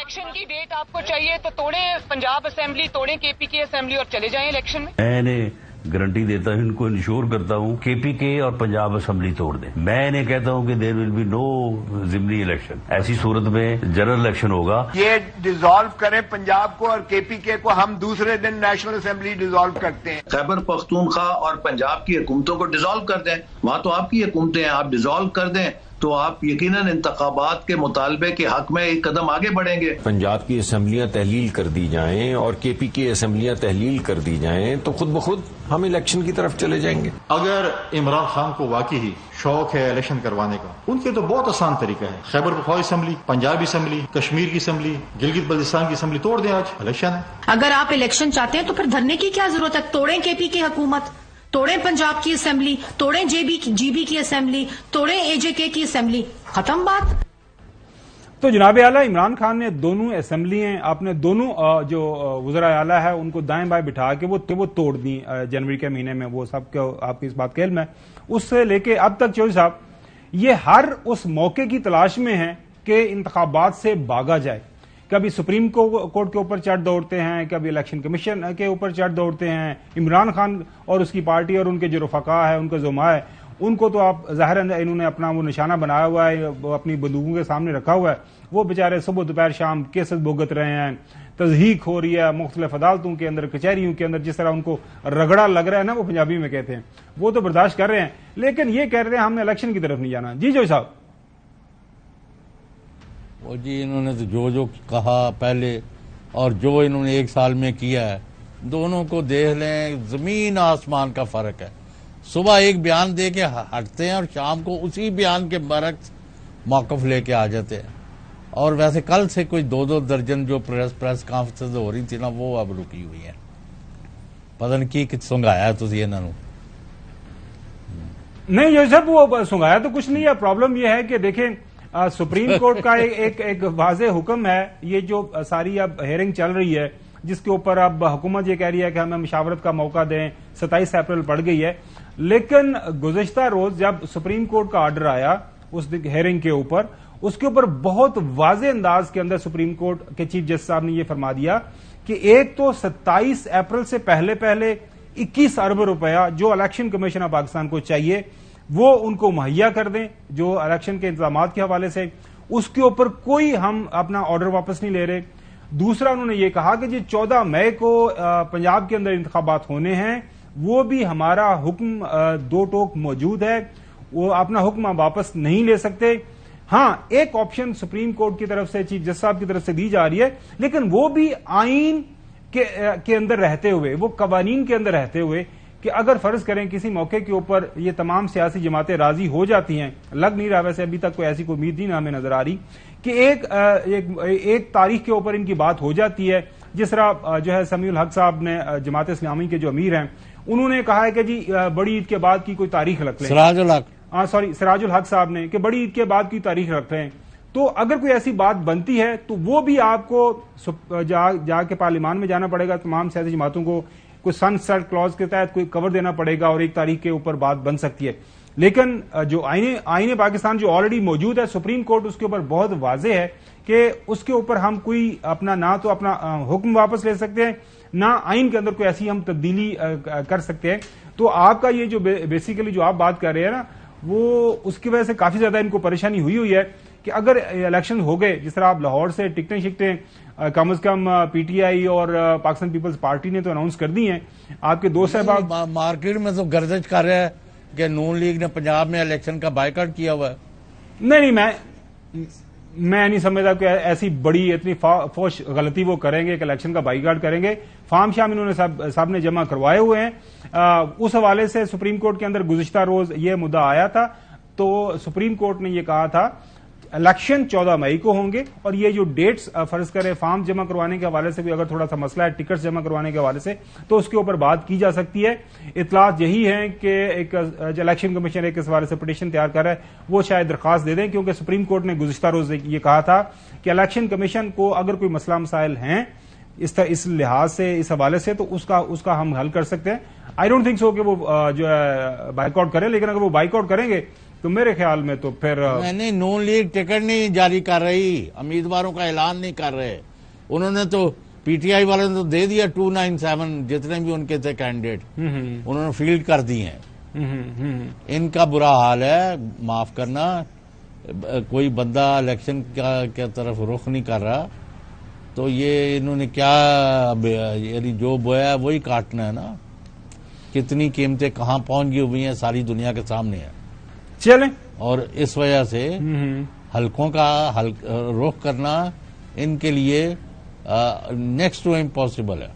Election की date आपको चाहिए तो तोड़ें पंजाब असेंबली, तोड़ें केपीके असेंबली और चले जाएं इलेक्शन में। मैंने गारंटी देता हूं, इनको इंश्योर करता हूं, केपीके और पंजाब असेंबली तोड़ दें। मैं इन्हें कहता हूं कि देयर विल बी नो जिमनी इलेक्शन। ऐसी सूरत में जनरल इलेक्शन होगा। ये डिसॉल्व करें पंजाब को और केपीके को, हम दूसरे दिन नेशनल असेंबली डिसॉल्व करते हैं। खैबर पख्तूनख्वा और पंजाब की हुकूमतों को डिसॉल्व कर दें। वहां तो आपकी हुकूमतें हैं, आप डिसॉल्व कर दें तो आप यकीनन इंतखाबात के मुतालबे के हक में एक कदम आगे बढ़ेंगे। पंजाब की असम्बलियां तहलील कर दी जाएं और केपी की असम्बलियां तहलील कर दी जाएं तो खुद ब खुद हम इलेक्शन की तरफ चले जाएंगे। अगर इमरान खान को वाकई ही शौक है इलेक्शन करवाने का, उनके तो बहुत आसान तरीका है। खैबर पख्तूनख्वा असम्बली, पंजाबी असम्बली, कश्मीर की असम्बली, गिलगित बल्तिस्तान की असम्बली तोड़ दें, आज इलेक्शन है। अगर आप इलेक्शन चाहते हैं तो फिर धरने की क्या जरूरत है? तोड़ें केपी की हुकूमत, तोड़ें पंजाब की असेंबली, तोड़ें जीबी की असेंबली, तोड़ें एजेके की असेंबली, खत्म बात। तो जनाब आला इमरान खान ने दोनों असेंबली हैं, आपने दोनों जो वज़रा आला है उनको दाएं बाएं बिठा के वो तोड़ दी जनवरी के महीने में। वो सब आपकी इस बात का इल्म है। उससे लेके अब तक चौधरी साहब ये हर उस मौके की तलाश में है कि इंतखाबात से भागा जाए। कभी सुप्रीम कोर्ट के ऊपर चढ़ दौड़ते हैं, कभी इलेक्शन कमीशन के ऊपर चढ़ दौड़ते हैं। इमरान खान और उसकी पार्टी और उनके जो रफका है, उनका जुमा है, उनको तो आप ज़ाहिर इन्होंने अपना वो निशाना बनाया हुआ है, अपनी बंदूकों के सामने रखा हुआ है। वो बेचारे सुबह दोपहर शाम केसेस भुगत रहे हैं, तज़हीक हो रही है मुख्तलिफ अदालतों के अंदर, कचहरियों के अंदर। जिस तरह उनको रगड़ा लग रहा है ना, वो पंजाबी में कहते हैं, वो तो बर्दाश्त कर रहे हैं। लेकिन ये कह रहे हैं हमने इलेक्शन की तरफ नहीं जाना। जी जो साहब, वो जी इन्होंने तो जो कहा पहले और जो इन्होंने एक साल में किया है, दोनों को देख लें, जमीन आसमान का फर्क है। सुबह एक बयान दे के हटते हैं और शाम को उसी बयान के बरक्स मौक़िफ़ लेके आ जाते हैं। और वैसे कल से कोई 2-2 दर्जन जो प्रेस कॉन्फ्रेंस हो रही थी ना, वो अब रुकी हुई है। पता नहीं की सुंघाया है तुझे इन्होंने। नहीं जो साहब, वो सुंघाया तो कुछ नहीं है। प्रॉब्लम यह है कि देखें, सुप्रीम कोर्ट का एक वाज़ेह हुक्म है। ये जो सारी अब हेयरिंग चल रही है, जिसके ऊपर अब हुकूमत ये कह रही है कि हमें मुशावरत का मौका दें, 27 अप्रैल पड़ गई है। लेकिन गुज़िश्ता रोज जब सुप्रीम कोर्ट का ऑर्डर आया उस हेयरिंग के ऊपर, उसके ऊपर बहुत वाज़ेह अंदाज के अंदर सुप्रीम कोर्ट के चीफ जस्टिस साहब ने यह फरमा दिया कि एक तो 27 अप्रैल से पहले 21 अरब रुपया जो इलेक्शन कमीशन ऑफ पाकिस्तान को चाहिए वो उनको मुहैया कर दें, जो इलेक्शन के इंतजाम के हवाले से। उसके ऊपर कोई हम अपना ऑर्डर वापस नहीं ले रहे। दूसरा, उन्होंने ये कहा कि जी 14 मई को पंजाब के अंदर इंतखाबात होने हैं, वो भी हमारा हुक्म 2 टोक मौजूद है, वो अपना हुक्म वापस नहीं ले सकते। हाँ, एक ऑप्शन सुप्रीम कोर्ट की तरफ से, चीफ जस्टिस साहब की तरफ से दी जा रही है, लेकिन वो भी आइन के अंदर रहते हुए, वो कवानीन के अंदर रहते हुए कि अगर फर्ज करें किसी मौके के ऊपर ये तमाम सियासी जमातें राजी हो जाती हैं, लग नहीं रहा वैसे अभी तक कोई ऐसी कोई उम्मीद नहीं हमें नजर आ रही कि एक तारीख के ऊपर इनकी बात हो जाती है। जिस तरह जो है समीउल हक साहब ने, जमात इस्लामी के जो अमीर हैं, उन्होंने कहा है कि जी बड़ी ईद के बाद की कोई तारीख रख लें। सिराजुल हक साहब ने कि बड़ी ईद के बाद की तारीख रख लें। तो अगर कोई ऐसी बात बनती है तो वो भी आपको जाके पार्लियामान में जाना पड़ेगा, तमाम सियासी जमातों को कोई सनसेट क्लॉज के तहत कोई कवर देना पड़ेगा और एक तारीख के ऊपर बात बन सकती है। लेकिन जो आईने पाकिस्तान जो ऑलरेडी मौजूद है, सुप्रीम कोर्ट उसके ऊपर बहुत वाज़ेह है कि उसके ऊपर हम कोई अपना ना तो अपना हुक्म वापस ले सकते हैं, ना आइन के अंदर कोई ऐसी हम तब्दीली कर सकते हैं। तो आपका ये जो बेसिकली जो आप बात कर रहे हैं ना, वो उसकी वजह से काफी ज्यादा इनको परेशानी हुई है कि अगर इलेक्शन हो गए, जिस तरह आप लाहौर से टिकटें शिकटें कम अज कम पीटीआई और पाकिस्तान पीपल्स पार्टी ने तो अनाउंस कर दी हैं। आपके दोस्त साहब मार्केट में तो गर्दिश कर रहे हैं कि नून लीग ने पंजाब में इलेक्शन का बायकॉट किया हुआ है। नहीं, मैं नहीं समझता कि ऐसी बड़ी इतनी फोश गलती वो करेंगे कि इलेक्शन का बाइकआउट करेंगे। फार्म शाम इन्होंने सब ने जमा करवाए हुए हैं। उस हवाले से सुप्रीम कोर्ट के अंदर गुज़िश्ता रोज ये मुद्दा आया था, तो सुप्रीम कोर्ट ने ये कहा था इलेक्शन 14 मई को होंगे और ये जो डेट्स फर्ज करें फॉर्म जमा करवाने के हवाले से भी अगर थोड़ा सा मसला है, टिकट्स जमा करवाने के हवाले से, तो उसके ऊपर बात की जा सकती है। इतलात यही है कि एक इलेक्शन कमीशन एक इस हवाले से पिटीशन तैयार कर रहा है, वो शायद दरखास्त दे दें, क्योंकि सुप्रीम कोर्ट ने गुज़िश्ता रोज ये कहा था कि इलेक्शन कमीशन को अगर कोई मसला मसाइल हैं इस लिहाज से, इस हवाले से, तो उसका हम हल कर सकते हैं। आई डोंट थिंक सो कि वो जो है बाइकआउट करें, लेकिन अगर वो बाइकआउट करेंगे تو میرے خیال میں تو پھر نہیں، نون لیگ ٹکٹ نہیں جاری کر رہی، امیدواروں کا اعلان نہیں کر رہے. انہوں نے تو پی ٹی آئی والوں نے تو دے دیا 297 جتنے بھی ان کے تھے کینڈیڈیٹ، انہوں نے فیلڈ کر دی ہیں. ان کا برا حال ہے، معاف کرنا، کوئی بندہ الیکشن کی طرف رخ نہیں کر رہا، تو یہ انہوں نے کیا، یعنی جو بویا ہے وہی کاٹنا ہے نا. کتنی قیمتیں کہاں پہنچ گئی ہوئی ہیں ساری دنیا کے سامنے ہے. چلیں، اور اس وجہ سے حلقوں کا رخ کرنا ان کے لیے نیکسٹ ٹو امپاسبل ہے.